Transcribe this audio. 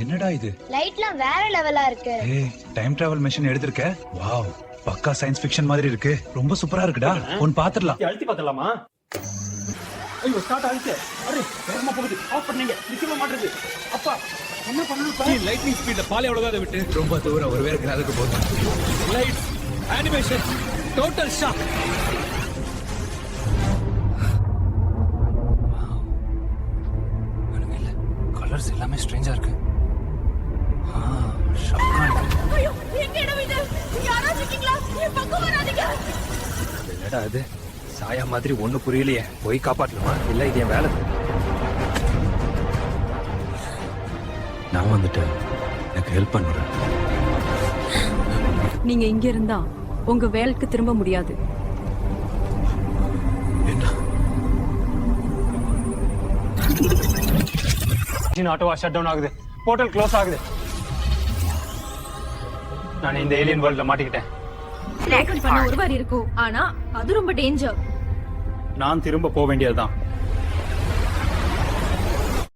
என்னடா இது? லைட்லாம் வேற லெவலா இருக்கு. ஏய், டைம் டிராவல் மெஷின் எடுத்திருக்க? வாவ், பக்கா சயின்ஸ் ஃபிக்ஷன் மாதிரி இருக்கு. ரொம்ப சூப்பரா இருக்குடா. ஒன்னு பாத்துடலாம். அழுத்தி பாத்துடலாமா? ஐயோ ஸ்டார்ட் ஆயிடுச்சு. அரே வேகமா போகுது. ஆஃப் பண்ணீங்க. நிக்கவே மாட்டேங்குது. அப்பா என்ன பண்ணனும்? லைட்னிங் ஸ்பீட்ல பாலை எவ்வளவு விட்டு ரொம்ப தூரம் ஒரு வேற கிராதுக்கு போகுது. Light animation total shock. Colours எல்லாமே ஸ்ட்ரேஞ்சா இருக்கு. ஐயோ எங்க இடம் இது? யாரோ இருக்கீங்களா? என் பக்கம் வராதீங்க. என்னடா இது? சாயா மாதிரி ஒண்ணு புரியலையே. போய் காப்பாற்றணுமா இல்ல இது என் வேலை? நான் வந்துட்டேன், எனக்கு ஹெல்ப் பண்ணுறேன். நீங்க இங்க இருந்தா உங்க வேலைக்கு திரும்ப முடியாது. ஆட்டோவா ஷட் டவுன் ஆகுது. போர்ட்டல் க்ளோஸ் ஆகுது. நான் இந்த ஏலியன் வேர்ல்ட்ல மாட்டிக்கிட்டேன். லேக்கன் பண்ண ஒருவர் இருக்கும். ஆனா அது ரொம்ப டேஞ்சர். நான் திரும்ப போக வேண்டியதுதான்.